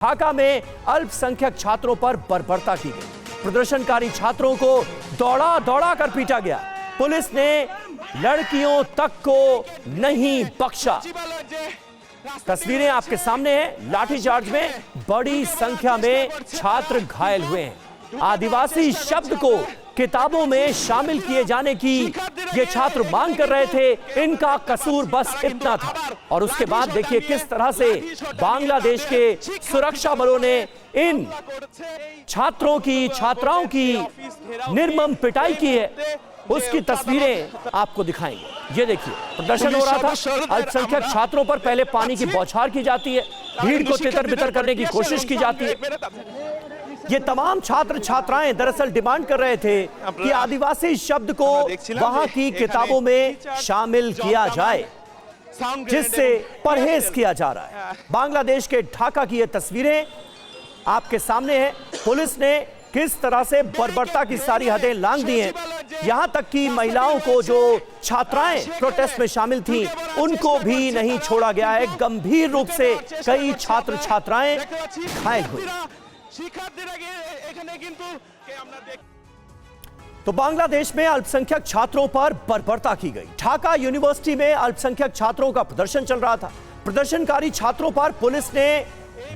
ढाका में अल्पसंख्यक छात्रों पर बर्बरता की गई। प्रदर्शनकारी छात्रों को दौड़ा दौड़ा कर पीटा गया। पुलिस ने लड़कियों तक को नहीं बख्शा। तस्वीरें आपके सामने हैं। लाठीचार्ज में बड़ी संख्या में छात्र घायल हुए हैं। आदिवासी शब्द को किताबों में शामिल किए जाने की ये छात्र मांग कर रहे थे। इनका कसूर बस इतना था। और उसके बाद देखिए किस तरह से बांग्लादेश के सुरक्षा बलों ने इन छात्रों की, छात्राओं की निर्मम पिटाई की है। उसकी तस्वीरें आपको दिखाएंगे। ये देखिए प्रदर्शन हो रहा था। अल्पसंख्यक छात्रों पर पहले पानी की बौछार की जाती है, भीड़ को तितर बितर करने की कोशिश की जाती है। ये तमाम छात्र छात्राएं दरअसल डिमांड कर रहे थे कि आदिवासी शब्द को वहां की किताबों में शामिल किया जाए, जिससे परहेज किया जा रहा है। बांग्लादेश के ढाका की ये तस्वीरें आपके सामने है। पुलिस ने किस तरह से बर्बरता की सारी हदें लांघ दी हैं। यहां तक कि महिलाओं को, जो छात्राएं प्रोटेस्ट में शामिल थीं, उनको भी नहीं छोड़ा गया है। गंभीर रूप से कई छात्र छात्राएं घायल हुए। तो बांग्लादेश में अल्पसंख्यक छात्रों पर बर्बरता की गई। ढाका यूनिवर्सिटी में अल्पसंख्यक छात्रों का प्रदर्शन चल रहा था। प्रदर्शनकारी छात्रों पर पुलिस ने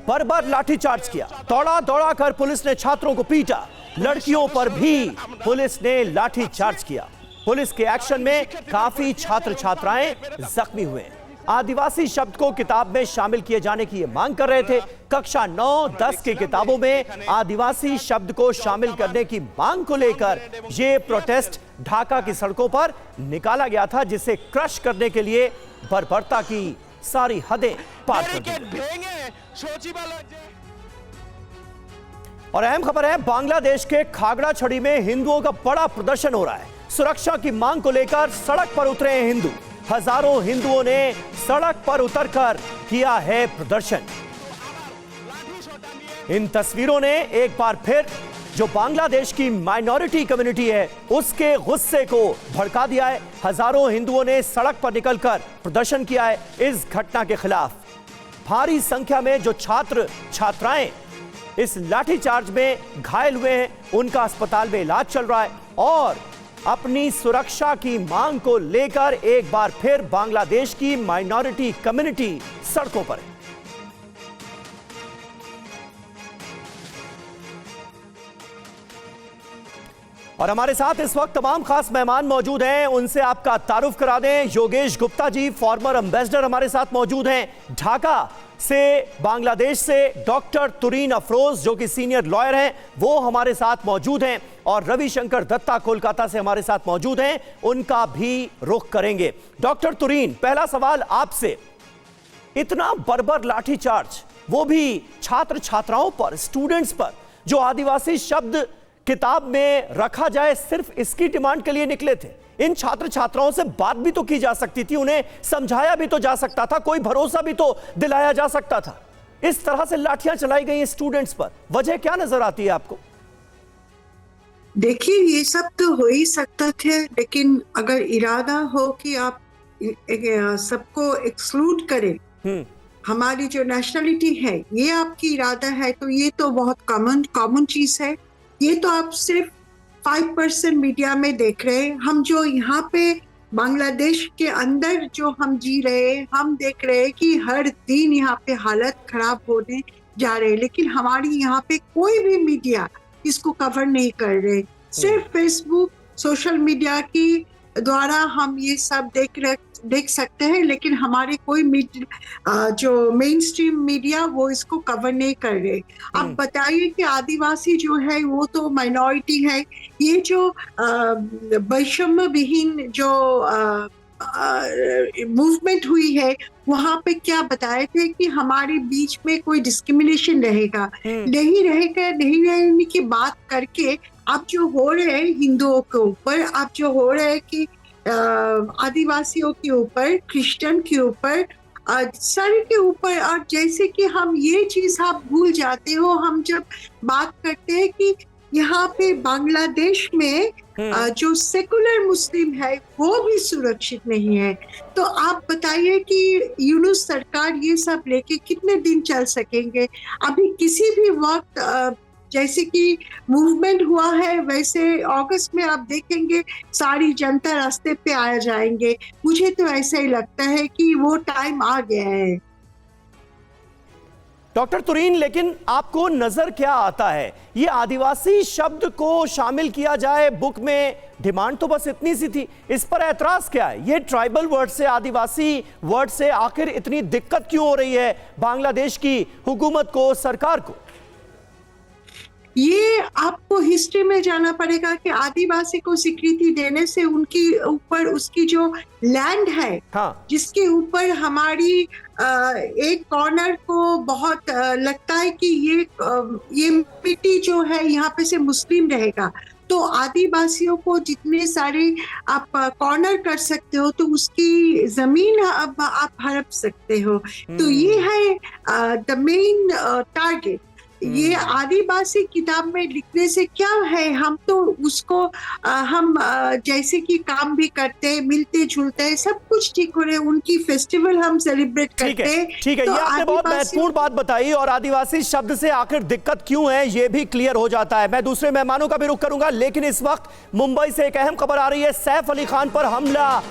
बर्बर लाठीचार्ज किया। दौड़ा दौड़ा कर पुलिस ने छात्रों को पीटा। लड़कियों पर भी पुलिस ने लाठीचार्ज किया। पुलिस के एक्शन में काफी छात्र छात्राएं जख्मी हुए। आदिवासी शब्द को किताब में शामिल किए जाने की ये मांग कर रहे थे। कक्षा 9-10 की किताबों में आदिवासी शब्द को शामिल करने की मांग को लेकर ये प्रोटेस्ट ढाका की सड़कों पर निकाला गया था, जिसे क्रश करने के लिए बर्बरता की सारी हदें पार कर दी। और अहम खबर है, बांग्लादेश के खागड़ा छड़ी में हिंदुओं का बड़ा प्रदर्शन हो रहा है। सुरक्षा की मांग को लेकर सड़क पर उतरे हैं हिंदू। हजारों हिंदुओं ने सड़क पर उतरकर किया है प्रदर्शन। इन तस्वीरों ने एक बार फिर जो बांग्लादेश की माइनॉरिटी कम्युनिटी है, उसके गुस्से को भड़का दिया है। हजारों हिंदुओं ने सड़क पर निकलकर प्रदर्शन किया है इस घटना के खिलाफ। भारी संख्या में जो छात्र छात्राएं इस लाठीचार्ज में घायल हुए हैं, उनका अस्पताल में इलाज चल रहा है। और अपनी सुरक्षा की मांग को लेकर एक बार फिर बांग्लादेश की माइनॉरिटी कम्युनिटी सड़कों पर है। और हमारे साथ इस वक्त तमाम खास मेहमान मौजूद हैं। उनसे आपका तारुफ करा दें। योगेश गुप्ता जी, फॉर्मर एम्बेसडर, हमारे साथ मौजूद हैं। ढाका से, बांग्लादेश से डॉक्टर तुरीन अफरोज, जो कि सीनियर लॉयर हैं, वो हमारे साथ मौजूद हैं। और रविशंकर दत्ता कोलकाता से हमारे साथ मौजूद हैं। उनका भी रुख करेंगे। डॉक्टर तुरीन, पहला सवाल आपसे। इतना बर्बर लाठीचार्ज, वो भी छात्र छात्राओं पर, स्टूडेंट्स पर, जो आदिवासी शब्द किताब में रखा जाए, सिर्फ इसकी डिमांड के लिए निकले थे। इन छात्र छात्राओं से बात भी तो की जा सकती थी, उन्हें समझाया भी तो जा सकता था, कोई भरोसा भी तो दिलाया जा सकता था। इस तरह से लाठियां चलाई गई स्टूडेंट्स पर, वजह क्या नजर आती है आपको? देखिए, ये सब तो हो ही सकता थे, लेकिन अगर इरादा हो कि आप सबको एक्सक्लूड करें, हमारी जो नेशनलिटी है, ये आपकी इरादा है, तो ये तो बहुत कॉमन चीज है। ये तो आप सिर्फ 5% मीडिया में देख रहे हैं। हम जो यहाँ पे बांग्लादेश के अंदर जो हम जी रहे हैं, हम देख रहे हैं कि हर दिन यहाँ पे हालत खराब होने जा रहे हैं, लेकिन हमारी यहाँ पे कोई भी मीडिया इसको कवर नहीं कर रहे। सिर्फ फेसबुक, सोशल मीडिया की द्वारा हम ये सब देख सकते हैं, लेकिन हमारे कोई जो मेन स्ट्रीम मीडिया, वो इसको कवर नहीं कर रहे। अब बताइए कि आदिवासी जो है वो तो माइनॉरिटी है। ये जो वैषम्य विहीन जो मूवमेंट हुई है, वहां पे क्या बताए थे कि हमारे बीच में कोई डिस्क्रिमिनेशन रहेगा, नहीं रहने की बात करके अब जो हो रहे हैं हिंदुओं के ऊपर, अब जो हो रहे हैं कि आदिवासियों के ऊपर, क्रिश्चियन के ऊपर, सर के ऊपर, और जैसे कि हम ये चीज आप भूल जाते हो, हम जब बात करते हैं कि यहाँ पे बांग्लादेश में जो सेकुलर मुस्लिम है वो भी सुरक्षित नहीं है। तो आप बताइए कि यूनुस सरकार ये सब लेके कितने दिन चल सकेंगे। अभी किसी भी वक्त जैसे कि मूवमेंट हुआ है वैसे अगस्त में आप देखेंगे सारी जनता रास्ते पे आ जाएंगे। मुझे तो ऐसा ही लगता है कि वो टाइम आ गया है। डॉक्टर तुरीन, लेकिन आपको नजर क्या आता है, ये आदिवासी शब्द को शामिल किया जाए बुक में, डिमांड तो बस इतनी सी थी, इस पर ऐतराज क्या है? ये ट्राइबल वर्ड से, आदिवासी वर्ड से आखिर इतनी दिक्कत क्यों हो रही है बांग्लादेश की हुकूमत को, सरकार को? ये आपको हिस्ट्री में जाना पड़ेगा कि आदिवासी को स्वीकृति देने से उनकी ऊपर उसकी जो लैंड है, हाँ, जिसके ऊपर हमारी एक कॉर्नर को बहुत लगता है कि ये मिट्टी जो है यहाँ पे से मुस्लिम रहेगा, तो आदिवासियों को जितने सारे आप कॉर्नर कर सकते हो तो उसकी जमीन अब आप हड़प सकते हो। तो ये है द मेन टारगेट। ये आदिवासी किताब में लिखने से क्या है, हम तो उसको हम जैसे कि काम भी करते हैं, मिलते जुलते हैं, सब कुछ ठीक हो रहे, उनकी फेस्टिवल हम सेलिब्रेट करते हैं। ठीक है, तो ये आपने बहुत महत्वपूर्ण बात बताई, और आदिवासी शब्द से आखिर दिक्कत क्यों है ये भी क्लियर हो जाता है। मैं दूसरे मेहमानों का भी रुख करूंगा, लेकिन इस वक्त मुंबई से एक अहम खबर आ रही है। सैफ अली खान पर हमला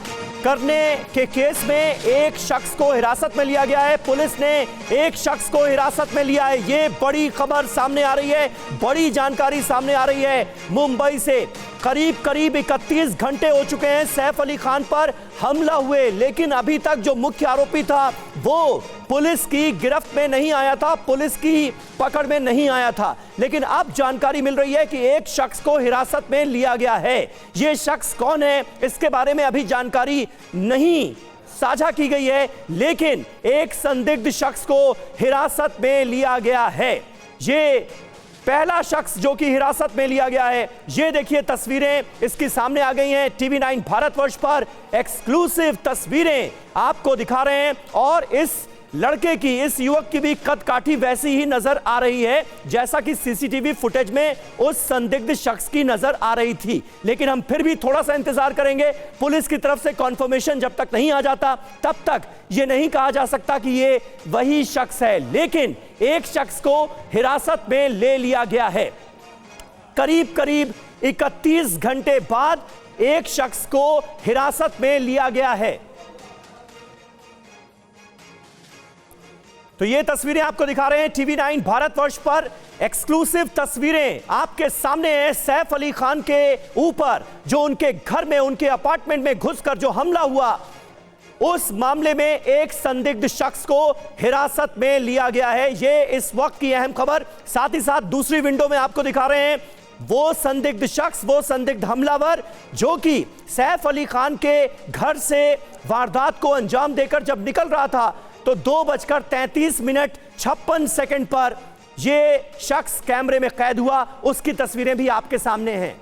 करने के केस में एक शख्स को हिरासत में लिया गया है। पुलिस ने एक शख्स को हिरासत में लिया है। ये बड़ी खबर सामने आ रही है, बड़ी जानकारी सामने आ रही है मुंबई से। करीब 31 घंटे हो चुके हैं सैफ अली खान पर हमला हुए, लेकिन अभी तक जो मुख्य आरोपी था वो पुलिस की गिरफ्त में नहीं आया था, पुलिस की पकड़ में नहीं आया था। लेकिन अब जानकारी मिल रही है कि एक शख्स को हिरासत में लिया गया है। ये शख्स कौन है इसके बारे में अभी जानकारी नहीं साझा की गई है, लेकिन एक संदिग्ध शख्स को हिरासत में लिया गया है। ये पहला शख्स जो कि हिरासत में लिया गया है। ये देखिए तस्वीरें इसकी सामने आ गई हैं, TV9 भारतवर्ष पर एक्सक्लूसिव तस्वीरें आपको दिखा रहे हैं, और इस लड़के की, इस युवक की भी कद काठी वैसी ही नजर आ रही है जैसा कि सीसीटीवी फुटेज में उस संदिग्ध शख्स की नजर आ रही थी। लेकिन हम फिर भी थोड़ा सा इंतजार करेंगे, पुलिस की तरफ से कॉन्फर्मेशन जब तक नहीं आ जाता तब तक ये नहीं कहा जा सकता कि ये वही शख्स है। लेकिन एक शख्स को हिरासत में ले लिया गया है। करीब 31 घंटे बाद एक शख्स को हिरासत में लिया गया है। तो ये तस्वीरें आपको दिखा रहे हैं TV9 भारतवर्ष पर, एक्सक्लूसिव तस्वीरें आपके सामने हैं। सैफ अली खान के ऊपर जो उनके घर में, उनके अपार्टमेंट में घुसकर जो हमला हुआ, उस मामले में एक संदिग्ध शख्स को हिरासत में लिया गया है। ये इस वक्त की अहम खबर। साथ ही साथ दूसरी विंडो में आपको दिखा रहे हैं वो संदिग्ध शख्स, वो संदिग्ध हमलावर जो कि सैफ अली खान के घर से वारदात को अंजाम देकर जब निकल रहा था तो 2:33:56 पर यह शख्स कैमरे में कैद हुआ। उसकी तस्वीरें भी आपके सामने हैं।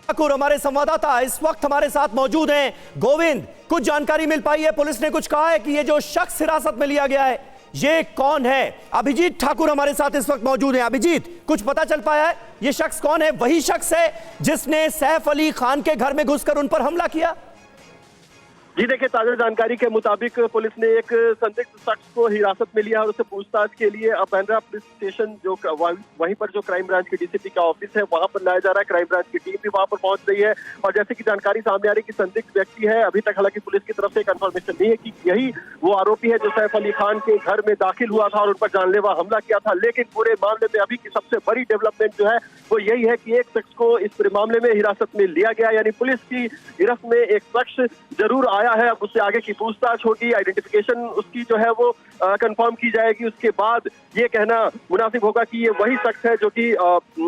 ठाकुर हमारे संवाददाता इस वक्त हमारे साथ मौजूद हैं। गोविंद, कुछ जानकारी मिल पाई है? पुलिस ने कुछ कहा है कि ये जो शख्स हिरासत में लिया गया है ये कौन है? अभिजीत ठाकुर हमारे साथ इस वक्त मौजूद हैं। अभिजीत, कुछ पता चल पाया है ये शख्स कौन है? वही शख्स है जिसने सैफ अली खान के घर में घुसकर उन पर हमला किया? जी देखिए, ताजा जानकारी के मुताबिक पुलिस ने एक संदिग्ध शख्स को हिरासत में लिया और उसे पूछताछ के लिए बांद्रा पुलिस स्टेशन जो वहीं पर जो क्राइम ब्रांच के डीसीपी का ऑफिस है वहां पर लाया जा रहा है। क्राइम ब्रांच की टीम भी वहां पर पहुंच गई है और जैसे कि जानकारी सामने आ रही है कि संदिग्ध व्यक्ति है। अभी तक हालांकि पुलिस की तरफ से कंफर्मेशन नहीं है कि यही वो आरोपी है जो सैफ अली खान के घर में दाखिल हुआ था और उन पर जानलेवा हमला किया था। लेकिन पूरे मामले में अभी की सबसे बड़ी डेवलपमेंट जो है वो यही है कि एक शख्स को इस पूरे मामले में हिरासत में लिया गया, यानी पुलिस की गिरफ्त में एक शख्स जरूर आया आया है। अब उससे आगे की पूछताछ होगी, आइडेंटिफिकेशन उसकी जो है वो कंफर्म की जाएगी। उसके बाद ये कहना मुनासिब होगा कि ये वही शख्स है जो कि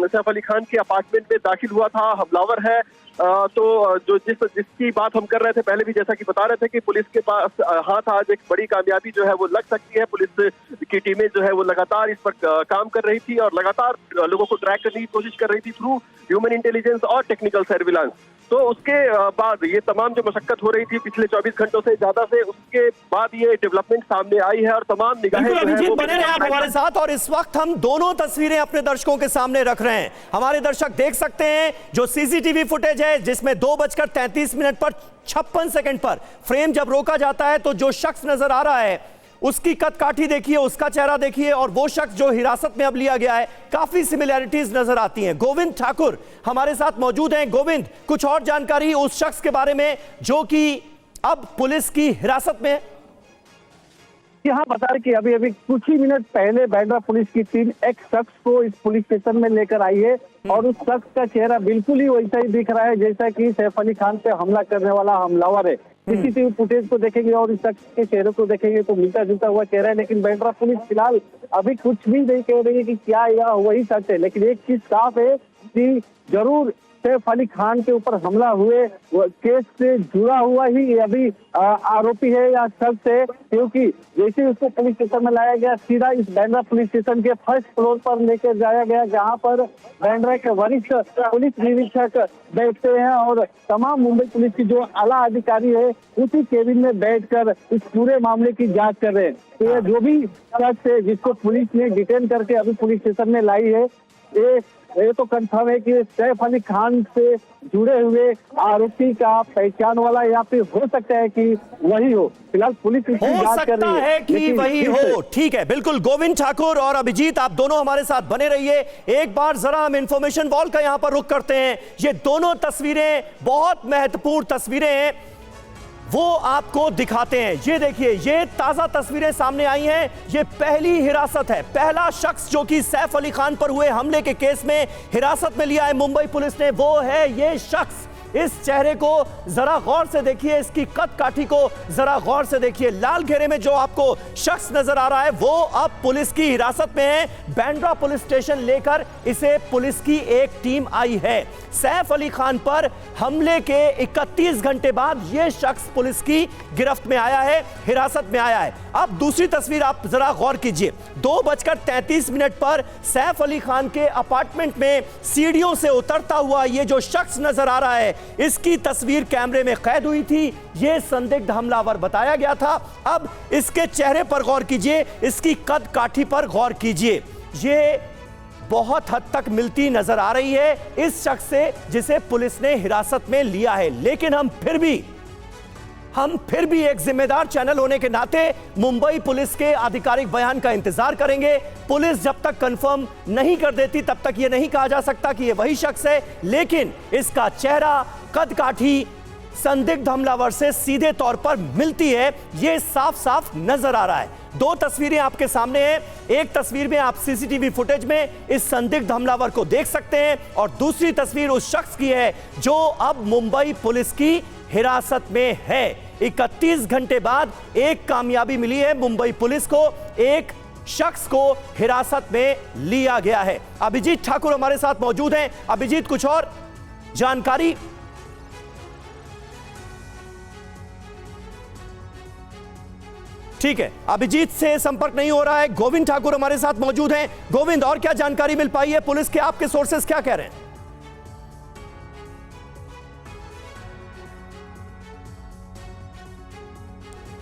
सैफ अली खान के अपार्टमेंट में दाखिल हुआ था, हमलावर है। तो जो जिसकी बात हम कर रहे थे पहले भी, जैसा कि बता रहे थे कि पुलिस के पास हाथ आज एक बड़ी कामयाबी जो है वो लग सकती है। पुलिस की टीमें जो है वो लगातार इस पर काम कर रही थी और लगातार लोगों को ट्रैक करने की कोशिश कर रही थी थ्रू ह्यूमन इंटेलिजेंस और टेक्निकल सर्विलांस। तो उसके बाद ये तमाम जो मशक्कत हो रही थी पिछले 24 घंटों से ज्यादा से, उसके बाद ये डेवलपमेंट सामने आई है और तमाम निगाहें बने रहे आप हमारे साथ। और इस वक्त हम दोनों तस्वीरें अपने दर्शकों के सामने रख रहे हैं। हमारे दर्शक देख सकते हैं जो सीसीटीवी फुटेज है जिसमें 2:33 पर 56 सेकंड पर फ्रेम जब रोका जाता है तो जो शख्स नजर आ रहा है उसकी कद काठी देखिए, उसका चेहरा देखिए, और वो शख्स जो हिरासत में अब लिया गया है, काफी सिमिलैरिटीज नजर आती हैं। गोविंद ठाकुर हमारे साथ मौजूद हैं। गोविंद, कुछ और जानकारी उस शख्स के बारे में जो कि अब पुलिस की हिरासत में है? यहाँ बता रहे कि अभी अभी कुछ ही मिनट पहले बांद्रा पुलिस की टीम एक शख्स को इस पुलिस स्टेशन में लेकर आई है और उस शख्स का चेहरा बिल्कुल ही वैसा ही दिख रहा है जैसा कि सैफ अली खान पे हमला करने वाला हमलावर है। सीसीटीवी फुटेज को देखेंगे और इस शख्स के चेहरे को देखेंगे तो मिलता जुलता हुआ चेहरा है, लेकिन बांद्रा पुलिस फिलहाल अभी कुछ भी नहीं कह रही है कि क्या यह वही शख्स है। लेकिन एक चीज साफ है कि जरूर सैफ अली खान के ऊपर हमला हुए केस से जुड़ा हुआ ही अभी आरोपी है या शख्स है, क्योंकि जैसे उसको पुलिस स्टेशन में लाया गया सीधा इस बांद्रा पुलिस स्टेशन के फर्स्ट फ्लोर पर लेकर जाया गया, जहां पर बांद्रा के वरिष्ठ पुलिस निरीक्षक बैठते हैं और तमाम मुंबई पुलिस की जो आला अधिकारी है उसी केबिन में बैठकर इस पूरे मामले की जांच कर रहे हैं। तो ये जो भी शख्स है जिसको पुलिस ने डिटेन करके अभी पुलिस स्टेशन में लाई है, ये तो कंफर्म है कि सैफ अली खान से जुड़े हुए आरोपी का पहचान वाला या फिर हो सकता है कि वही हो। फिलहाल पुलिस इसकी जांच कर रही है कि वही हो। ठीक है, बिल्कुल। गोविंद ठाकुर और अभिजीत, आप दोनों हमारे साथ बने रहिए। एक बार जरा हम इंफॉर्मेशन वॉल का यहां पर रुख करते हैं। ये दोनों तस्वीरें बहुत महत्वपूर्ण तस्वीरें हैं, वो आपको दिखाते हैं। ये देखिए, ये ताजा तस्वीरें सामने आई हैं। ये पहली हिरासत है, पहला शख्स जो कि सैफ अली खान पर हुए हमले के केस में हिरासत में लिया है मुंबई पुलिस ने, वो है ये शख्स। इस चेहरे को जरा गौर से देखिए, इसकी कद काठी को जरा गौर से देखिए। लाल घेरे में जो आपको शख्स नजर आ रहा है वो अब पुलिस की हिरासत में है। बांद्रा पुलिस स्टेशन लेकर इसे पुलिस की एक टीम आई है। सैफ अली खान पर हमले के 31 घंटे बाद यह शख्स पुलिस की गिरफ्त में आया है, हिरासत में आया है। अब दूसरी तस्वीर आप जरा गौर कीजिए। 2:33 पर सैफ अली खान के अपार्टमेंट में सीढ़ियों से उतरता हुआ यह जो शख्स नजर आ रहा है, इसकी तस्वीर कैमरे में कैद हुई थी। यह संदिग्ध हमलावर बताया गया था। अब इसके चेहरे पर गौर कीजिए, इसकी कद काठी पर गौर कीजिए। यह बहुत हद तक मिलती नजर आ रही है इस शख्स से जिसे पुलिस ने हिरासत में लिया है। लेकिन हम फिर भी एक जिम्मेदार चैनल होने के नाते मुंबई पुलिस के आधिकारिक बयान का इंतजार करेंगे। पुलिस जब तक कंफर्म नहीं कर देती तब तक यह नहीं कहा जा सकता कि यह वही शख्स है, लेकिन इसका चेहरा, कद काठी संदिग्ध हमलावर से सीधे तौर पर मिलती है, यह साफ साफ नजर आ रहा है। दो तस्वीरें आपके सामने हैं। एक तस्वीर में आप सीसीटीवी फुटेज में इस संदिग्ध हमलावर को देख सकते हैं और दूसरी तस्वीर उस शख्स की है जो अब मुंबई पुलिस की हिरासत में है। 31 घंटे बाद एक कामयाबी मिली है मुंबई पुलिस को, एक शख्स को हिरासत में लिया गया है। अभिजीत ठाकुर हमारे साथ मौजूद हैं। अभिजीत, कुछ और जानकारी? ठीक है, अभिजीत से संपर्क नहीं हो रहा है। गोविंद ठाकुर हमारे साथ मौजूद हैं। गोविंद, और क्या जानकारी मिल पाई है? पुलिस के आपके सोर्सेस क्या कह रहे हैं?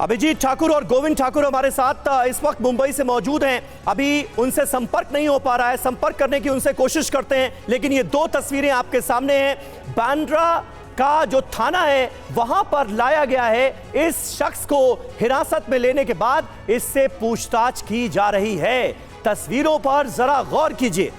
अभिजीत ठाकुर और गोविंद ठाकुर हमारे साथ इस वक्त मुंबई से मौजूद हैं। अभी उनसे संपर्क नहीं हो पा रहा है, संपर्क करने की उनसे कोशिश करते हैं। लेकिन ये दो तस्वीरें आपके सामने हैं। बांद्रा का जो थाना है वहां पर लाया गया है। इस शख्स को हिरासत में लेने के बाद इससे पूछताछ की जा रही है। तस्वीरों पर जरा गौर कीजिए।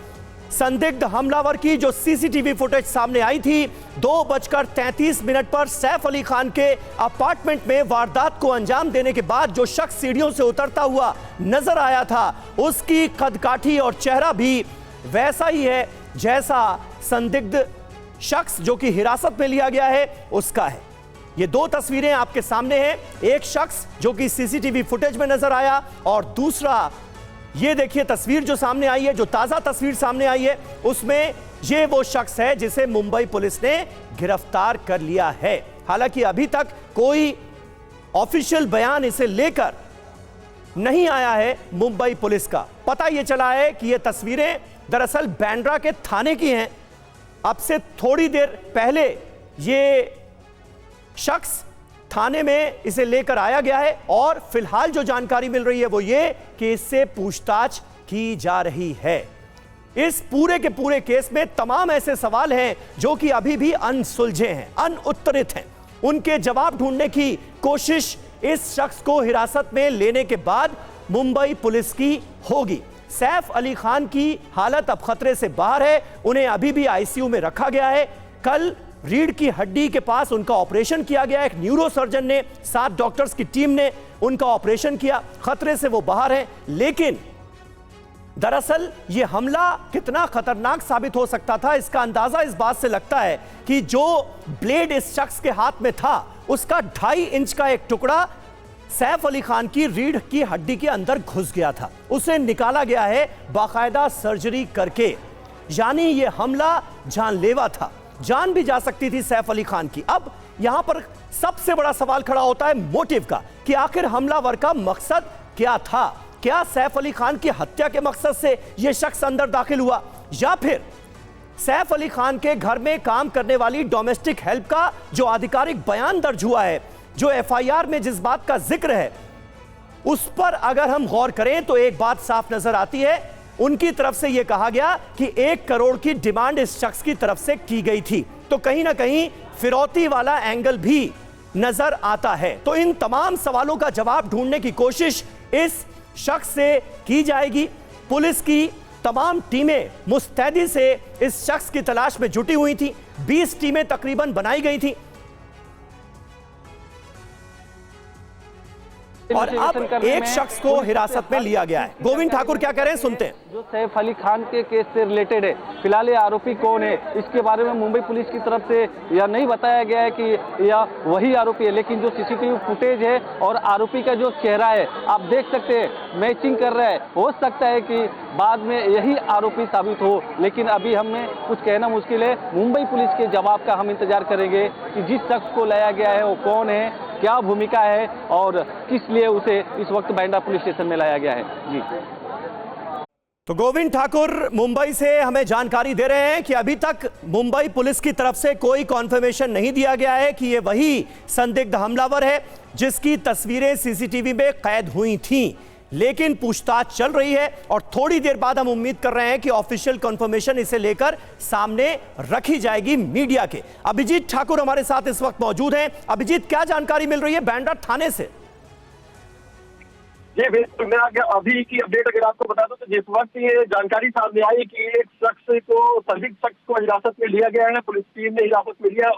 संदिग्ध हमलावर की जो सीसीटीवी फुटेज सामने आई थी, 2:33 पर सैफ अली खान के अपार्टमेंट में वारदात को अंजाम देने के बाद जो शख्स सीढ़ियों से उतरता हुआ नजर आया था, उसकी कदकाठी और चेहरा भी वैसा ही है जैसा संदिग्ध शख्स जो कि हिरासत में लिया गया है उसका है। ये दो तस्वीरें आपके सामने हैं। एक शख्स जो कि सीसीटीवी फुटेज में नजर आया और दूसरा ये देखिए तस्वीर जो सामने आई है, जो ताजा तस्वीर सामने आई है, उसमें ये वो शख्स है जिसे मुंबई पुलिस ने गिरफ्तार कर लिया है। हालांकि अभी तक कोई ऑफिशियल बयान इसे लेकर नहीं आया है मुंबई पुलिस का। पता यह चला है कि ये तस्वीरें दरअसल बांद्रा के थाने की हैं। अब से थोड़ी देर पहले ये शख्स थाने में इसे लेकर आया गया है और फिलहाल जो जानकारी मिल रही है वो ये कि इससे पूछताछ की जा रही है। इस पूरे के पूरे केस में तमाम ऐसे सवाल हैं जो कि अभी भी अनसुलझे हैं, अनउत्तरित हैं। उनके जवाब ढूंढने की कोशिश इस शख्स को हिरासत में लेने के बाद मुंबई पुलिस की होगी। सैफ अली खान की हालत अब खतरे से बाहर है, उन्हें अभी भी आईसीयू में रखा गया है। कल रीढ़ की हड्डी के पास उनका ऑपरेशन किया गया। एक न्यूरो सर्जन ने, 7 डॉक्टर्स की टीम ने उनका ऑपरेशन किया। खतरे से वो बाहर है, लेकिन दरअसल ये हमला कितना खतरनाक साबित हो सकता था इसका अंदाजा इस बात से लगता है कि जो ब्लेड इस शख्स के हाथ में था उसका 2.5 इंच का एक टुकड़ा सैफ अली खान की रीढ़ की हड्डी के अंदर घुस गया था। उसे निकाला गया है बाकायदा सर्जरी करके। यानी ये हमला जानलेवा था, जान भी जा सकती थी सैफ अली खान की। अब यहां पर सबसे बड़ा सवाल खड़ा होता है मोटिव का, कि आखिर हमलावर का मकसद क्या था। क्या सैफ अली खान की हत्या के मकसद से यह शख्स अंदर दाखिल हुआ, या फिर सैफ अली खान के घर में काम करने वाली डोमेस्टिक हेल्प का जो आधिकारिक बयान दर्ज हुआ है, जो एफआईआर में जिस बात का जिक्र है, उस पर अगर हम गौर करें तो एक बात साफ नजर आती है। उनकी तरफ से यह कहा गया कि 1 करोड़ की डिमांड इस शख्स की तरफ से की गई थी। तो कहीं ना कहीं फिरौती वाला एंगल भी नजर आता है। तो इन तमाम सवालों का जवाब ढूंढने की कोशिश इस शख्स से की जाएगी। पुलिस की तमाम टीमें मुस्तैदी से इस शख्स की तलाश में जुटी हुई थी। 20 टीमें तकरीबन बनाई गई थी और अब एक शख्स को हिरासत में लिया गया है। गोविंद ठाकुर क्या कह रहे हैं, सुनते हैं। जो सैफ अली खान के केस से रिलेटेड है, फिलहाल ये आरोपी कौन है, इसके बारे में मुंबई पुलिस की तरफ से यह नहीं बताया गया है कि यह वही आरोपी है। लेकिन जो सीसीटीवी फुटेज है और आरोपी का जो चेहरा है, आप देख सकते हैं, मैचिंग कर रहा है। हो सकता है कि बाद में यही आरोपी साबित हो, लेकिन अभी हमें कुछ कहना मुश्किल है। मुंबई पुलिस के जवाब का हम इंतजार करेंगे कि जिस शख्स को लाया गया है वो कौन है, क्या भूमिका है और किस लिए उसे इस वक्त बांद्रा पुलिस स्टेशन में लाया गया है। जी, तो गोविंद ठाकुर मुंबई से हमें जानकारी दे रहे हैं कि अभी तक मुंबई पुलिस की तरफ से कोई कॉन्फर्मेशन नहीं दिया गया है कि ये वही संदिग्ध हमलावर है जिसकी तस्वीरें सीसीटीवी में कैद हुई थीं। लेकिन पूछताछ चल रही है और थोड़ी देर बाद हम उम्मीद कर रहे हैं कि ऑफिशियल कंफर्मेशन इसे लेकर सामने रखी जाएगी मीडिया के। अभिजीत ठाकुर हमारे साथ इस वक्त मौजूद हैं। अभिजीत, क्या जानकारी मिल रही है बांद्रा थाने से? जी बिल्कुल, मैं अभी की अपडेट अगर आपको बता दूं तो जिस वक्त ये जानकारी सामने आई कि एक शख्स को, संदिग्ध शख्स को हिरासत में लिया गया है, पुलिस टीम ने हिरासत में लिया,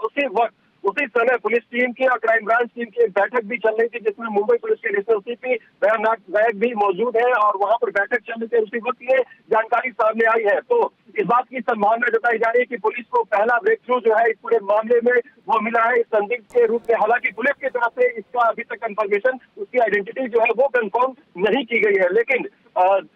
उसी समय पुलिस टीम की और क्राइम ब्रांच टीम की एक बैठक भी चल रही थी जिसमें मुंबई पुलिस के एडिशनल सीपी बयानात नायक भी मौजूद है और वहां पर बैठक चल रही थी। उसी वक्त ये जानकारी सामने आई है, तो इस बात की संभावना जताई जा रही है कि पुलिस को पहला ब्रेक थ्रू जो है इस पूरे मामले में वो मिला है इस संदिग्ध के रूप में। हालांकि पुलिस की तरफ से इसका अभी तक कंफर्मेशन, उसकी आइडेंटिटी जो है वो कंफर्म नहीं की गई है। लेकिन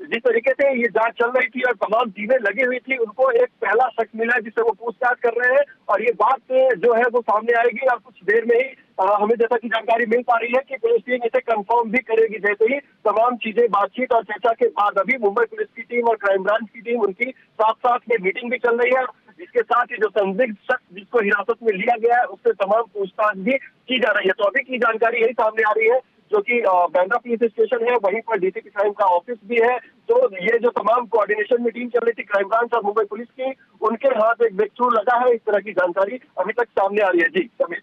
जिस तरीके से ये जांच चल रही थी और तमाम टीमें लगी हुई थी, उनको एक पहला शख्स मिला जिससे वो पूछताछ कर रहे हैं और ये बात जो है वो सामने आएगी और कुछ देर में ही हमें जैसा कि जानकारी मिल पा रही है कि पुलिस टीम इसे कंफर्म भी करेगी। जैसे ही तमाम चीजें बातचीत और चर्चा के बाद अभी मुंबई पुलिस की टीम और क्राइम ब्रांच की टीम, उनकी साथ साथ में मीटिंग भी चल रही है। इसके साथ ही जो संदिग्ध शख्स जिसको हिरासत में लिया गया है उससे तमाम पूछताछ भी की जा रही है। तो अभी की जानकारी यही सामने आ रही है जो कि बांद्रा पुलिस स्टेशन है, वहीं पर डीसीपी क्राइम का ऑफिस भी है। तो ये जो तमाम कोऑर्डिनेशन मीटिंग चल रही थी क्राइम ब्रांच और मुंबई पुलिस की, उनके हाथ एक ब्रेक थ्रू लगा है, इस तरह की जानकारी अभी तक सामने आ रही है। जी समीर,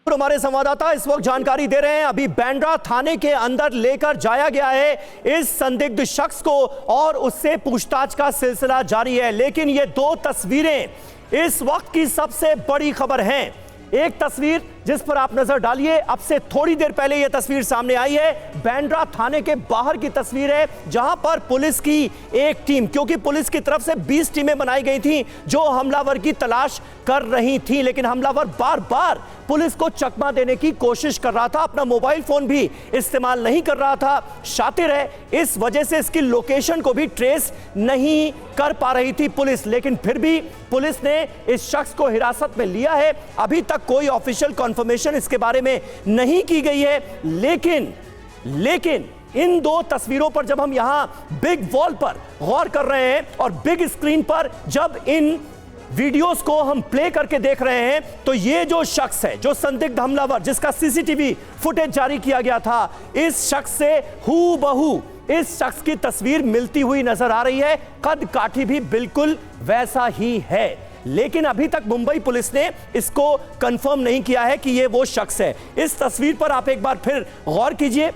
हमारे संवाददाता इस वक्त जानकारी दे रहे हैं। अभी बांद्रा थाने के अंदर लेकर जाया गया है इस संदिग्ध शख्स को और उससे पूछताछ का सिलसिला जारी है। लेकिन ये 2 तस्वीरें इस वक्त की सबसे बड़ी खबर हैं। एक तस्वीर जिस पर आप नजर डालिए। अब से थोड़ी देर पहले यह तस्वीर सामने आई है, बांद्रा थाने के बाहर की तस्वीर है, जहां पर पुलिस की एक टीम, क्योंकि पुलिस की तरफ से 20 टीमें बनाई गई थी जो हमलावर की तलाश कर रही थी, लेकिन हमलावर बार बार पुलिस को चकमा देने की कोशिश कर रहा था, अपना मोबाइल फोन भी इस्तेमाल नहीं कर रहा था। शातिर है, इस वजह से इसकी लोकेशन को भी ट्रेस नहीं कर पा रही थी पुलिस, लेकिन फिर भी पुलिस ने इस शख्स को हिरासत में लिया है। अभी तक कोई ऑफिशियल कंफर्मेशन इसके बारे में नहीं की गई है, लेकिन इन दो तस्वीरों पर जब हम यहां बिग वॉल पर गौर कर रहे हैं और बिग स्क्रीन पर जब इन वीडियोस को हम प्ले करके देख रहे हैं, तो ये जो शख्स है, जो संदिग्ध हमलावर जिसका सीसीटीवी फुटेज जारी किया गया था, इस शख्स से हूबहू इस शख्स की तस्वीर मिलती हुई नजर आ रही है। कद काठी भी बिल्कुल वैसा ही है, लेकिन अभी तक मुंबई पुलिस ने इसको कंफर्म नहीं किया है कि ये वो शख्स है। इस तस्वीर पर आप एक बार फिर गौर कीजिए।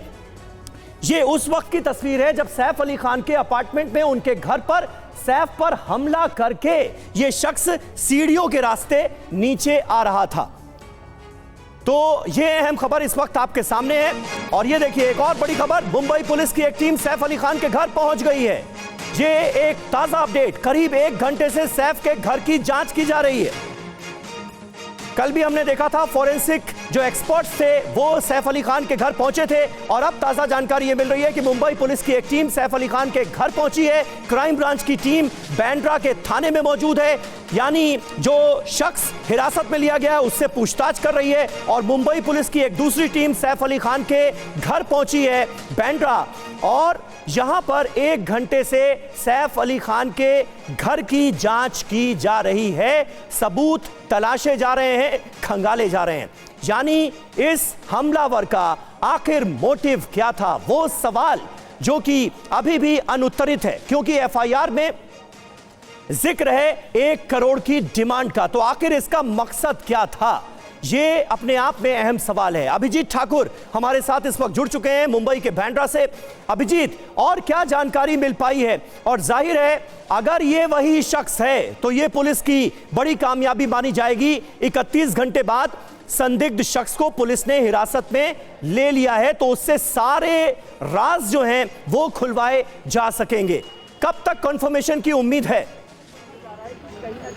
ये उस वक्त की तस्वीर है जब सैफ अली खान के अपार्टमेंट में, उनके घर पर सैफ पर हमला करके यह शख्स सीढ़ियों के रास्ते नीचे आ रहा था। तो यह अहम खबर इस वक्त आपके सामने है। और यह देखिए एक और बड़ी खबर, मुंबई पुलिस की एक टीम सैफ अली खान के घर पहुंच गई है। ये एक ताजा अपडेट, करीब 1 घंटे से सैफ के घर की जांच की जा रही है। कल भी हमने देखा था फोरेंसिक जो एक्सपर्ट्स थे वो सैफ अली खान के घर पहुंचे थे, और अब ताजा जानकारी यह मिल रही है कि मुंबई पुलिस की एक टीम सैफ अली खान के घर पहुंची है। क्राइम ब्रांच की टीम बांद्रा के थाने में मौजूद है, यानी जो शख्स हिरासत में लिया गया है उससे पूछताछ कर रही है। और मुंबई पुलिस की एक दूसरी टीम सैफ अली खान के घर पहुंची है बांद्रा, और यहां पर 1 घंटे से सैफ अली खान के घर की जांच की जा रही है। सबूत तलाशे जा रहे हैं, खंगाले जा रहे हैं, यानी इस हमलावर का आखिर मोटिव क्या था, वो सवाल जो कि अभी भी अनुत्तरित है, क्योंकि एफआईआर में जिक्र है 1 करोड़ की डिमांड का। तो आखिर इसका मकसद क्या था, ये अपने आप में अहम सवाल है। अभिजीत ठाकुर हमारे साथ इस वक्त जुड़ चुके हैं मुंबई के बांद्रा से। अभिजीत, और क्या जानकारी मिल पाई है? और जाहिर है अगर ये वही शख्स है तो ये पुलिस की बड़ी कामयाबी मानी जाएगी। 31 घंटे बाद संदिग्ध शख्स को पुलिस ने हिरासत में ले लिया है, तो उससे सारे राज जो हैं वो खुलवाए जा सकेंगे। कब तक कंफर्मेशन की उम्मीद है?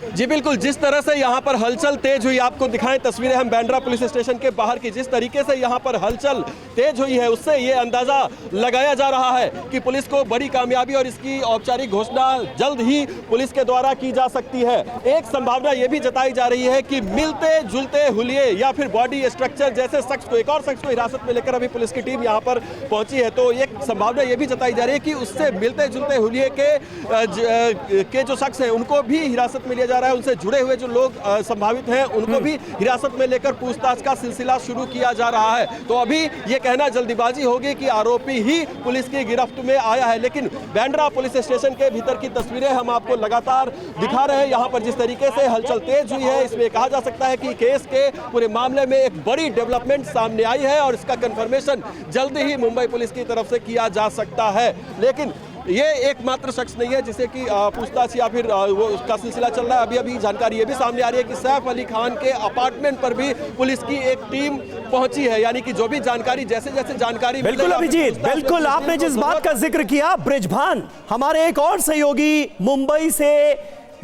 जी बिल्कुल, जिस तरह से यहाँ पर हलचल तेज हुई, आपको दिखाएं तस्वीरें हम बांद्रा पुलिस स्टेशन के बाहर की, जिस तरीके से यहाँ पर हलचल तेज हुई है उससे ये अंदाजा लगाया जा रहा है कि पुलिस को बड़ी कामयाबी और इसकी औपचारिक घोषणा जल्द ही पुलिस के द्वारा की जा सकती है। एक संभावना ये भी जताई जा रही है कि मिलते जुलते हुलिये या फिर बॉडी स्ट्रक्चर जैसे शख्स को, एक और शख्स को हिरासत में लेकर अभी पुलिस की टीम यहाँ पर पहुंची है, तो एक संभावना ये भी जताई जा रही है कि उससे मिलते जुलते हुलिये के जो शख्स है उनको भी हिरासत में लिया जा रहा है, उनसे जुड़े हुए जो लोग संभावित हैं उनको भी हिरासत में लेकर पूछताछ का सिलसिला शुरू किया जा रहा है। तो अभी ये कहना जल्दीबाजी होगी कि आरोपी ही पुलिस की गिरफ्त में आया है, लेकिन बांद्रा पुलिस स्टेशन के भीतर की तस्वीरें हम आपको लगातार दिखा रहे हैं। यहाँ पर जिस तरीके से हलचल तेज हुई है, इसमें कहा जा सकता है कि केस के पूरे मामले में एक बड़ी डेवलपमेंट सामने आई है और इसका कंफर्मेशन जल्द ही मुंबई पुलिस की तरफ से किया जा सकता है। लेकिन ये एकमात्र शख्स नहीं है जिसे कि पूछताछ या फिर वो उसका सिलसिला चल रहा है। अभी अभी जानकारी ये भी सामने आ रही है कि सैफ अली खान के अपार्टमेंट पर भी पुलिस की एक टीम पहुंची है, यानी कि जो भी जानकारी जैसे जैसे जानकारी बिल्कुल अभिजीत, बिल्कुल आपने जिस बात का जिक्र किया, ब्रिजभान हमारे एक और सहयोगी मुंबई से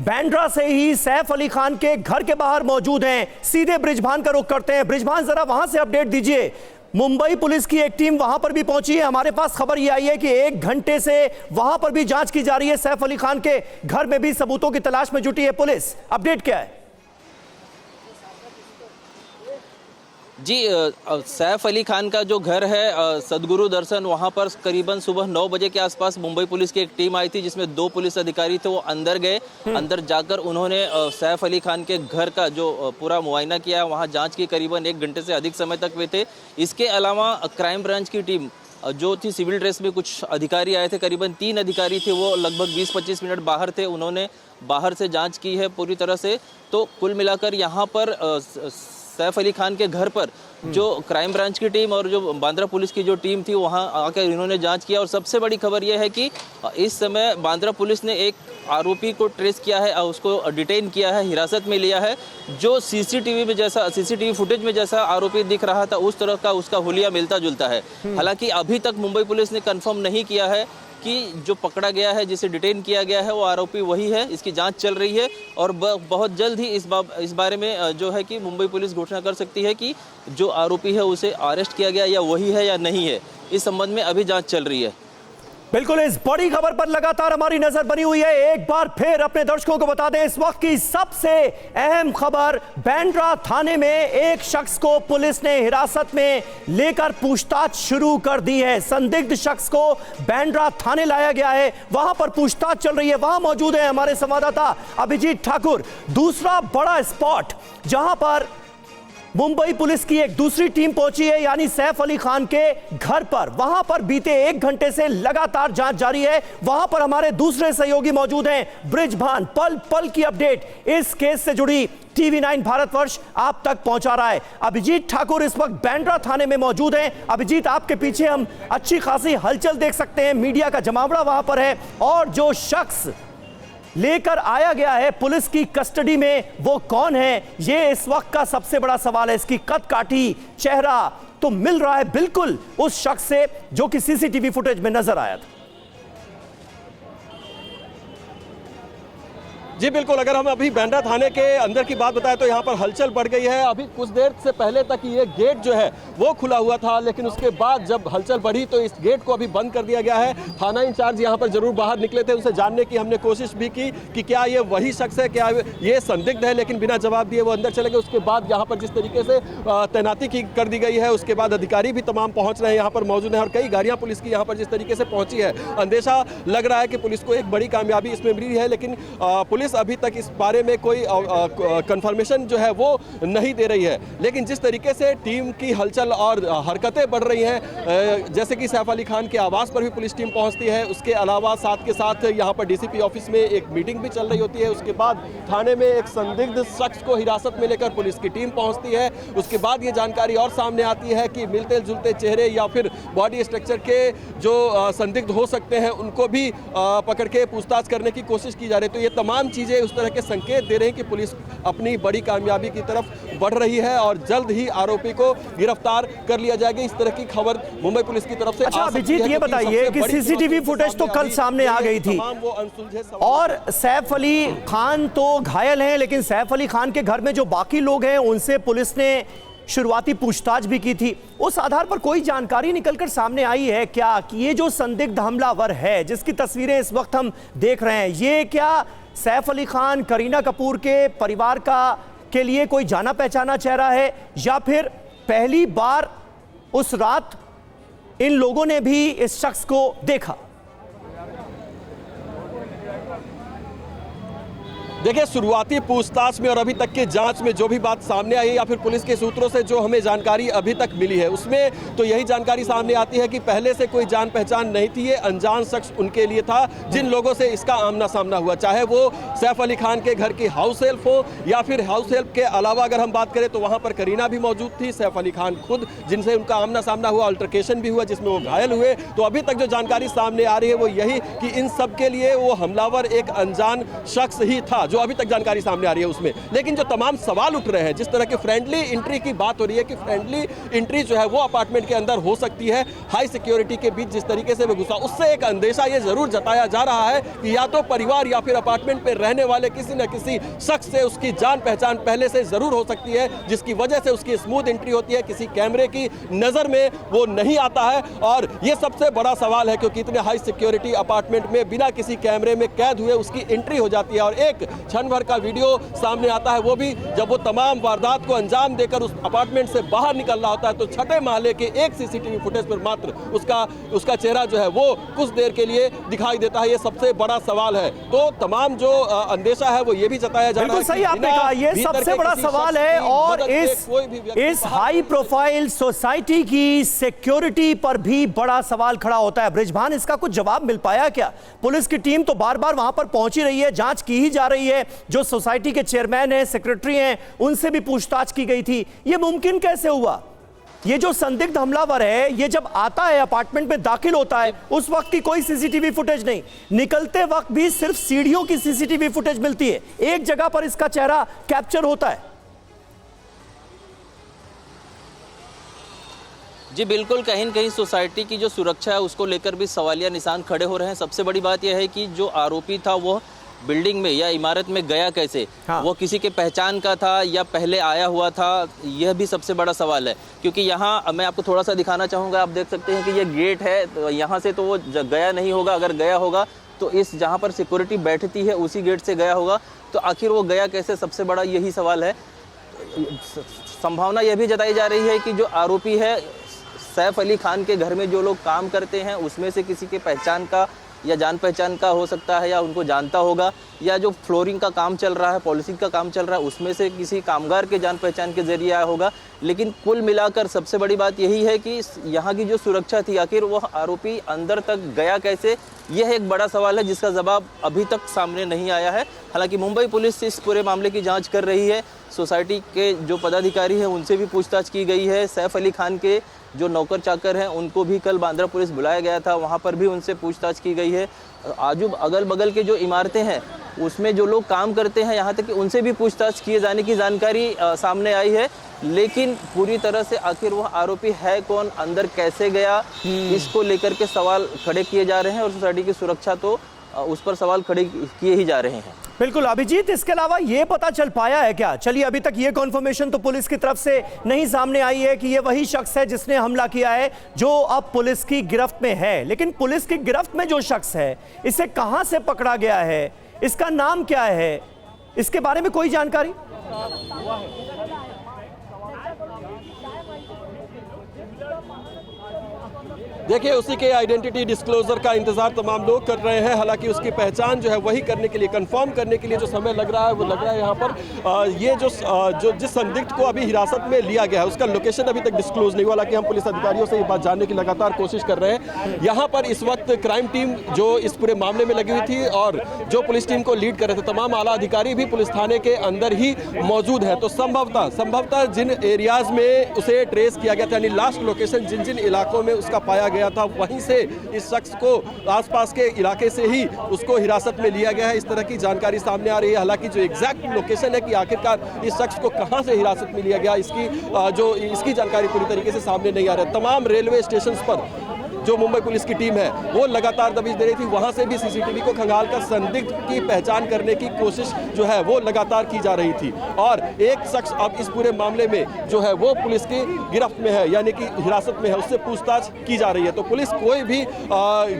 बांद्रा से ही सैफ अली खान के घर के बाहर मौजूद हैं। सीधे ब्रिजभान का रुख करते हैं। ब्रिजभान, जरा वहां से अपडेट दीजिए। मुंबई पुलिस की एक टीम वहां पर भी पहुंची है, हमारे पास खबर यह आई है कि 1 घंटे से वहां पर भी जांच की जा रही है। सैफ अली खान के घर में भी सबूतों की तलाश में जुटी है पुलिस। अपडेट क्या है? जी, सैफ अली खान का जो घर है सदगुरु दर्शन, वहाँ पर करीबन सुबह 9 बजे के आसपास मुंबई पुलिस की एक टीम आई थी जिसमें 2 पुलिस अधिकारी थे। वो अंदर गए, अंदर जाकर उन्होंने सैफ अली खान के घर का जो पूरा मुआयना किया, वहाँ जांच की। करीबन 1 घंटे से अधिक समय तक वे थे। इसके अलावा क्राइम ब्रांच की टीम जो थी, सिविल ड्रेस में कुछ अधिकारी आए थे, करीबन 3 अधिकारी थे, वो लगभग 20-25 मिनट बाहर थे। उन्होंने बाहर से जाँच की है पूरी तरह से। तो कुल मिलाकर यहाँ पर सैफ अली खान के घर पर जो क्राइम ब्रांच की टीम और जो बांद्रा पुलिस की जो टीम थी वहां आकर इन्होंने जांच किया। और सबसे बड़ी खबर यह है कि इस समय बांद्रा पुलिस ने एक आरोपी को ट्रेस किया है, उसको डिटेन किया है, हिरासत में लिया है। जो सीसीटीवी फुटेज में जैसा आरोपी दिख रहा था उस तरह का उसका हुलिया मिलता जुलता है। हालांकि अभी तक मुंबई पुलिस ने कंफर्म नहीं किया है कि जो पकड़ा गया है, जिसे डिटेन किया गया है, वो आरोपी वही है। इसकी जांच चल रही है और बहुत जल्द ही इस बारे में जो है कि मुंबई पुलिस घोषणा कर सकती है कि जो आरोपी है उसे अरेस्ट किया गया या वही है या नहीं है। इस संबंध में अभी जांच चल रही है। बिल्कुल, इस बड़ी खबर पर लगातार हमारी नजर बनी हुई है। एक बार फिर अपने दर्शकों को बता दें, इस वक्त की सबसे अहम खबर, बांद्रा थाने में एक शख्स को पुलिस ने हिरासत में लेकर पूछताछ शुरू कर दी है। संदिग्ध शख्स को बांद्रा थाने लाया गया है, वहां पर पूछताछ चल रही है। वहां मौजूद है हमारे संवाददाता अभिजीत ठाकुर। दूसरा बड़ा स्पॉट जहां पर मुंबई पुलिस की एक दूसरी टीम पहुंची है, यानी सैफ अली खान के घर पर। वहां पर बीते 1 घंटे से लगातार जांच जारी है। वहां पर हमारे दूसरे सहयोगी मौजूद हैं ब्रिजभान। पल पल की अपडेट इस केस से जुड़ी TV9 भारतवर्ष आप तक पहुंचा रहा है। अभिजीत ठाकुर इस वक्त बांद्रा थाने में मौजूद हैं। अभिजीत, आपके पीछे हम अच्छी खासी हलचल देख सकते हैं, मीडिया का जमावड़ा वहां पर है और जो शख्स लेकर आया गया है पुलिस की कस्टडी में वो कौन है, ये इस वक्त का सबसे बड़ा सवाल है। इसकी कद काठी चेहरा तो मिल रहा है बिल्कुल उस शख्स से जो कि सीसीटीवी फुटेज में नजर आया था। जी बिल्कुल, अगर हम अभी बांद्रा थाने के अंदर की बात बताएं तो यहाँ पर हलचल बढ़ गई है। अभी कुछ देर से पहले तक ये गेट जो है वो खुला हुआ था, लेकिन उसके बाद जब हलचल बढ़ी तो इस गेट को अभी बंद कर दिया गया है। थाना इंचार्ज यहाँ पर जरूर बाहर निकले थे, उनसे जानने की हमने कोशिश भी की कि क्या ये वही शख्स है, क्या ये संदिग्ध है, लेकिन बिना जवाब दिए वो अंदर चले गए। उसके बाद यहाँ पर जिस तरीके से तैनाती कर दी गई है, उसके बाद अधिकारी भी तमाम पहुँच रहे हैं, यहाँ पर मौजूद हैं और कई गाड़ियाँ पुलिस की यहाँ पर जिस तरीके से पहुँची है, अंदेशा लग रहा है कि पुलिस को एक बड़ी कामयाबी इसमें मिली है। लेकिन पुलिस अभी तक इस बारे में कोई कंफर्मेशन जो है वो नहीं दे रही है। लेकिन जिस तरीके से टीम की हलचल और हरकतें बढ़ रही हैं, जैसे कि सैफ अली खान के आवास पर भी पुलिस टीम पहुंचती है, उसके अलावा साथ के साथ यहाँ पर डीसीपी ऑफिस में एक मीटिंग भी चल रही होती है, उसके बाद थाने में एक संदिग्ध शख्स को हिरासत में लेकर पुलिस की टीम पहुंचती है। उसके बाद ये जानकारी और सामने आती है कि मिलते जुलते चेहरे या फिर बॉडी स्ट्रक्चर के जो संदिग्ध हो सकते हैं उनको भी पकड़ के पूछताछ करने की कोशिश की जा रही है। तो ये तमाम चीज़ें उस तरह के संकेत दे रहे हैं कि पुलिस अपनी बड़ी कामयाबी की तरफ बढ़ रही है और जल्द ही आरोपी को गिरफ्तार कर लिया जाएगा। इस तरह की खबर मुंबई पुलिस की तरफ से। अच्छा अभिजीत, ये बताइए कि सीसीटीवी फुटेज तो कल सामने आ गई थी और सैफ अली खान तो घायल हैं, लेकिन सैफ अली खान के घर में जो बाकी लोग हैं उनसे पुलिस ने शुरुआती पूछताछ भी की थी। उस आधार पर कोई जानकारी निकलकर सामने आई है क्या कि ये जो संदिग्ध हमलावर है जिसकी तस्वीरें इस वक्त हम देख रहे हैं, ये क्या सैफ अली खान, करीना कपूर के परिवार के लिए कोई जाना पहचाना चेहरा है या फिर पहली बार उस रात इन लोगों ने भी इस शख्स को देखा? देखिए, शुरुआती पूछताछ में और अभी तक की जांच में जो भी बात सामने आई है या फिर पुलिस के सूत्रों से जो हमें जानकारी अभी तक मिली है उसमें तो यही जानकारी सामने आती है कि पहले से कोई जान पहचान नहीं थी। ये अनजान शख्स उनके लिए था जिन लोगों से इसका आमना सामना हुआ, चाहे वो सैफ अली खान के घर की हाउस हेल्प हो या फिर हाउस हेल्प के अलावा अगर हम बात करें तो वहाँ पर करीना भी मौजूद थी, सैफ अली खान खुद जिनसे उनका आमना सामना हुआ, अल्टरकेशन भी हुआ जिसमें वो घायल हुए। तो अभी तक जो जानकारी सामने आ रही है वो यही कि इन सब के लिए वो हमलावर एक अनजान शख्स ही था, जो अभी तक जानकारी सामने आ रही है उसमें। लेकिन जो तमाम सवाल उठ रहे हैं, जिस तरह की फ्रेंडली एंट्री की बात हो रही है कि फ्रेंडली एंट्री जो है वो अपार्टमेंट के अंदर हो सकती है हाई सिक्योरिटी के बीच, जिस तरीके से वो घुसा, उससे एक अंदेशा ये जरूर जताया जा रहा है कि या तो परिवार या फिर अपार्टमेंट पे रहने वाले किसी न किसी शख्स से उसकी जान पहचान पहले से जरूर हो सकती है, जिसकी वजह से उसकी स्मूथ एंट्री होती है, किसी कैमरे की नजर में वो नहीं आता है। और ये सबसे बड़ा सवाल है क्योंकि इतने हाई सिक्योरिटी अपार्टमेंट में बिना किसी कैमरे में कैद हुए उसकी एंट्री हो जाती है और एक क्षण भर का वीडियो सामने आता है, वो भी जब वो तमाम वारदात को अंजाम देकर उस अपार्टमेंट से बाहर निकल रहा होता है। तो छठे महले के एक सीसीटीवी फुटेज पर मात्र उसका चेहरा जो है वो कुछ देर के लिए दिखाई देता है। ये सबसे बड़ा सवाल है। तो तमाम जो अंदेशा है वो ये भी जताया जा रहा है। बिल्कुल सही आपने कहा, ये सबसे बड़ा सवाल है और इस हाई प्रोफाइल सोसाइटी की सिक्योरिटी पर भी बड़ा सवाल खड़ा होता है। ब्रिजभान, इसका कुछ जवाब मिल पाया क्या? पुलिस की टीम तो बार बार वहां पर पहुंची रही है, जांच की ही जा रही है, है, जो सोसाइटी के चेयरमैन हैं, सेक्रेटरी हैं, उनसे भी पूछताछ की गई थी। ये मुमकिन कैसे हुआ? ये जो संदिग्ध हमलावर है, ये जब आता है अपार्टमेंट में दाखिल होता है, उस वक्त की कोई सीसीटीवी फुटेज नहीं, निकलते वक्त भी सिर्फ सीढ़ियों की सीसीटीवी फुटेज मिलती है, एक जगह पर इसका चेहरा कैप्चर होता है। जी बिल्कुल, कहीं न कहीं सोसाइटी की जो सुरक्षा है उसको लेकर भी सवालिया निशान खड़े हो रहे हैं। सबसे बड़ी बात यह है कि जो आरोपी था वो बिल्डिंग में या इमारत में गया कैसे? हाँ। वो किसी के पहचान का था या पहले आया हुआ था? यह भी सबसे बड़ा सवाल है, क्योंकि यहाँ मैं आपको थोड़ा सा दिखाना चाहूँगा। आप देख सकते हैं कि ये गेट है, तो यहाँ से तो वो गया नहीं होगा। अगर गया होगा तो इस जहाँ पर सिक्योरिटी बैठती है उसी गेट से गया होगा। तो आखिर वो गया कैसे, सबसे बड़ा यही सवाल है। संभावना यह भी जताई जा रही है कि जो आरोपी है सैफ अली खान के घर में जो लोग काम करते हैं उसमें से किसी के पहचान का या जान पहचान का हो सकता है, या उनको जानता होगा, या जो फ्लोरिंग का काम चल रहा है, पॉलिशिंग का काम चल रहा है, उसमें से किसी कामगार के जान पहचान के जरिए आया होगा। लेकिन कुल मिलाकर सबसे बड़ी बात यही है कि यहाँ की जो सुरक्षा थी, आखिर वह आरोपी अंदर तक गया कैसे, यह एक बड़ा सवाल है जिसका जवाब अभी तक सामने नहीं आया है। हालांकि मुंबई पुलिस इस पूरे मामले की जांच कर रही है। सोसाइटी के जो पदाधिकारी हैं उनसे भी पूछताछ की गई है। सैफ अली खान के जो नौकर चाकर हैं उनको भी कल बांद्रा पुलिस बुलाया गया था, वहाँ पर भी उनसे पूछताछ की गई है। आजू अगल बगल के जो इमारतें हैं उसमें जो लोग काम करते हैं, यहाँ तक कि उनसे भी पूछताछ किए जाने की जानकारी सामने आई है। लेकिन पूरी तरह से आखिर वह आरोपी है कौन, अंदर कैसे गया, इसको लेकर के सवाल खड़े किए जा रहे हैं। और सोसाइटी की सुरक्षा तो उस पर सवाल खड़े किए ही जा रहे हैं। बिल्कुल अभिजीत, इसके अलावा ये पता चल पाया है क्या? चलिए, अभी तक ये कॉन्फर्मेशन तो पुलिस की तरफ से नहीं सामने आई है कि ये वही शख्स है जिसने हमला किया है, जो अब पुलिस की गिरफ्त में है। लेकिन पुलिस की गिरफ्त में जो शख्स है, इसे कहां से पकड़ा गया है, इसका नाम क्या है, इसके बारे में कोई जानकारी? देखिए, उसी के आइडेंटिटी डिस्क्लोजर का इंतजार तमाम लोग कर रहे हैं। हालांकि उसकी पहचान जो है वही करने के लिए, कंफर्म करने के लिए जो समय लग रहा है वो लग रहा है यहाँ पर ये जो जिस संदिग्ध को अभी हिरासत में लिया गया है उसका लोकेशन अभी तक डिस्क्लोज नहीं हुआ। हालांकि हम पुलिस अधिकारियों से ये बात जानने की लगातार कोशिश कर रहे हैं। यहाँ पर इस वक्त क्राइम टीम जो इस पूरे मामले में लगी हुई थी और जो पुलिस टीम को लीड कर रहे थे, तमाम आला अधिकारी भी पुलिस थाने के अंदर ही मौजूद है। तो संभवतः जिन एरियाज में उसे ट्रेस किया गया था, यानी लास्ट लोकेशन जिन जिन इलाकों में उसका पाया गया था, वहीं से इस शख्स को आसपास के इलाके से ही उसको हिरासत में लिया गया है, इस तरह की जानकारी सामने आ रही है। हालांकि जो एग्जैक्ट लोकेशन है कि आखिरकार इस शख्स को कहां से हिरासत में लिया गया, इसकी जानकारी पूरी तरीके से सामने नहीं आ रही है। तमाम रेलवे स्टेशन पर जो मुंबई पुलिस की टीम है वो लगातार दबिश दे रही थी, वहां से भी सीसीटीवी को खंगालकर संदिग्ध की पहचान करने की कोशिश जो है वो लगातार की जा रही थी। और एक शख्स अब इस पूरे मामले में जो है वो पुलिस की गिरफ्त में है, यानी कि हिरासत में है, उससे पूछताछ की जा रही है। तो पुलिस कोई भी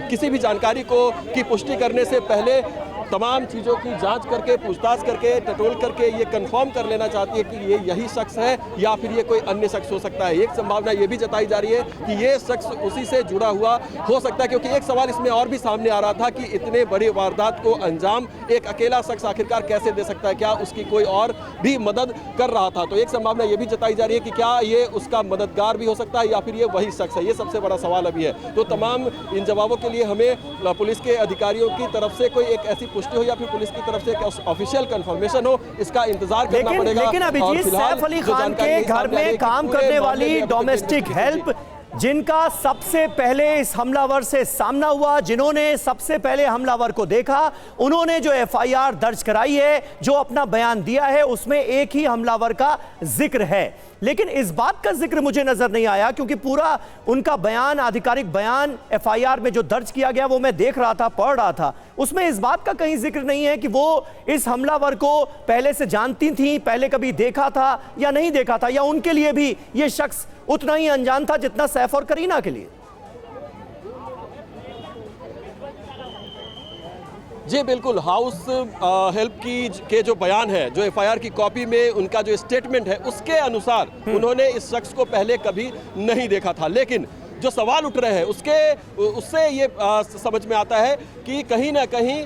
किसी भी जानकारी की पुष्टि करने से पहले तमाम चीज़ों की जांच करके, पूछताछ करके, टटोल करके ये कंफर्म कर लेना चाहती है कि ये यही शख्स है या फिर ये कोई अन्य शख्स हो सकता है। एक संभावना ये भी जताई जा रही है कि ये शख्स उसी से जुड़ा हुआ हो सकता है, क्योंकि एक सवाल इसमें और भी सामने आ रहा था कि इतने बड़ी वारदात को अंजाम एक अकेला शख्स आखिरकार कैसे दे सकता है, क्या उसकी कोई और भी मदद कर रहा था। तो एक संभावना ये भी जताई जा रही है कि क्या ये उसका मददगार भी हो सकता है या फिर ये वही शख्स है। ये सबसे बड़ा सवाल अभी है। तो तमाम इन जवाबों के लिए हमें पुलिस के अधिकारियों की तरफ से कोई एक ऐसी पुष्टि हो या फिर पुलिस की तरफ से एक ऑफिशियल कंफर्मेशन हो, इसका इंतजार करना पड़ेगा। लेकिन अभिजीत, सैफ अली खान के घर में काम करने वाली डोमेस्टिक हेल्प, जिनका सबसे पहले इस हमलावर से सामना हुआ, जिन्होंने सबसे पहले हमलावर को देखा, उन्होंने जो एफआईआर दर्ज कराई है, जो अपना बयान दिया है, उसमें एक ही हमलावर का जिक्र है। लेकिन इस बात का जिक्र मुझे नजर नहीं आया, क्योंकि पूरा उनका बयान, आधिकारिक बयान एफआईआर में जो दर्ज किया गया वो मैं देख रहा था, पढ़ रहा था, उसमें इस बात का कहीं जिक्र नहीं है कि वो इस हमलावर को पहले से जानती थी, पहले कभी देखा था या नहीं देखा था, या उनके लिए भी ये शख्स उतना ही अनजान था जितना सैफ और करीना के लिए। जी बिल्कुल, हाउस हेल्प के जो बयान है, जो एफआईआर की कॉपी में उनका जो स्टेटमेंट है, उसके अनुसार उन्होंने इस शख्स को पहले कभी नहीं देखा था। लेकिन जो सवाल उठ रहे हैं उससे ये समझ में आता है कि कहीं ना कहीं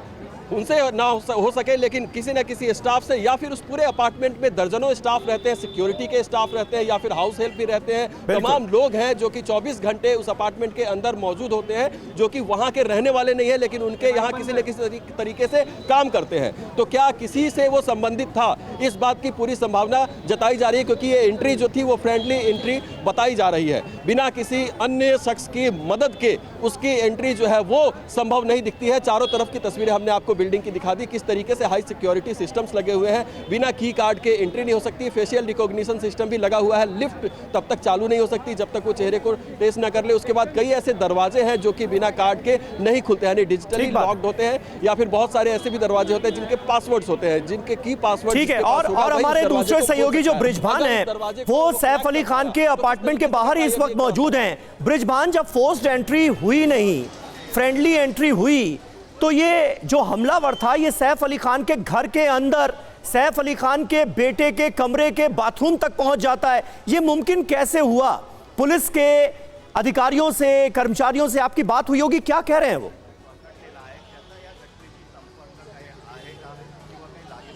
उनसे ना हो सके, लेकिन किसी न किसी स्टाफ से, या फिर उस पूरे अपार्टमेंट में दर्जनों स्टाफ रहते हैं, सिक्योरिटी के स्टाफ रहते हैं या फिर हाउस हेल्प भी रहते हैं, तमाम लोग हैं जो कि 24 घंटे उस अपार्टमेंट के अंदर मौजूद होते हैं, जो कि वहां के रहने वाले नहीं है लेकिन उनके यहाँ किसी न किसी तरीके से काम करते हैं। तो क्या किसी से वो संबंधित था, इस बात की पूरी संभावना जताई जा रही है, क्योंकि ये एंट्री जो थी वो फ्रेंडली एंट्री बताई जा रही है। बिना किसी अन्य शख्स की मदद के उसकी एंट्री जो है वो संभव नहीं दिखती है। चारों तरफ की तस्वीरें हमने आपको बिल्डिंग की दिखा दी, किस तरीके से हाई सिक्योरिटी सिस्टम्स लगे हुए हैं। बिना की कार्ड के एंट्री नहीं हो सकती। फेशियल रिकॉग्निशन सिस्टम भी लगा हुआ है। लिफ्ट तब तक चालू नहीं हो सकती जब तक वो चेहरे को ट्रेस ना कर ले। उसके बाद कई ऐसे दरवाजे हैं जो कि बिना कार्ड के नहीं खुलते, यानी डिजिटली लॉक्ड होते हैं, या फिर बहुत सारे ऐसे भी दरवाजे होते हैं जिनके पासवर्ड्स होते हैं, जिनके की पासवर्ड। ठीक है, और हमारे दूसरे सहयोगी जो ब्रिजभान है वो सैफ अली खान के अपार्टमेंट के बाहर ही इस वक्त मौजूद हैं। ब्रिजभान, जब फोर्स्ड एंट्री हुई नहीं, फ्रेंडली एंट्री हुई, तो ये जो हमलावर था ये सैफ अली खान के घर के अंदर, सैफ अली खान के बेटे के कमरे के बाथरूम तक पहुंच जाता है। ये मुमकिन कैसे हुआ? पुलिस के अधिकारियों से, कर्मचारियों से आपकी बात हुई होगी, क्या कह रहे हैं वो?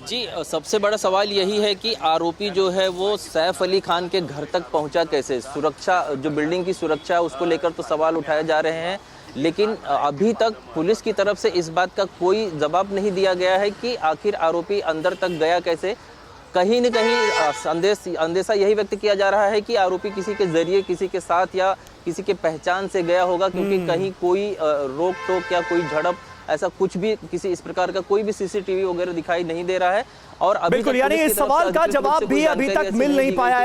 जी, सबसे बड़ा सवाल यही है कि आरोपी जो है वो सैफ अली खान के घर तक पहुंचा कैसे। सुरक्षा, जो बिल्डिंग की सुरक्षा है उसको लेकर तो सवाल उठाए जा रहे हैं, लेकिन अभी तक पुलिस की तरफ से इस बात का कोई जवाब नहीं दिया गया है कि आखिर आरोपी अंदर तक गया कैसे। कहीं न कहीं अंदेशा यही व्यक्त किया जा रहा है कि आरोपी किसी के जरिए, किसी के साथ या किसी के पहचान से गया होगा, क्योंकि कहीं कोई रोक टोक या कोई झड़प, ऐसा कुछ भी, किसी इस प्रकार का कोई भी सीसीटीवी वगैरह दिखाई नहीं दे रहा है। और अभी बिल्कुल, यानी इस सवाल का जवाब भी अभी तक मिल नहीं पाया है।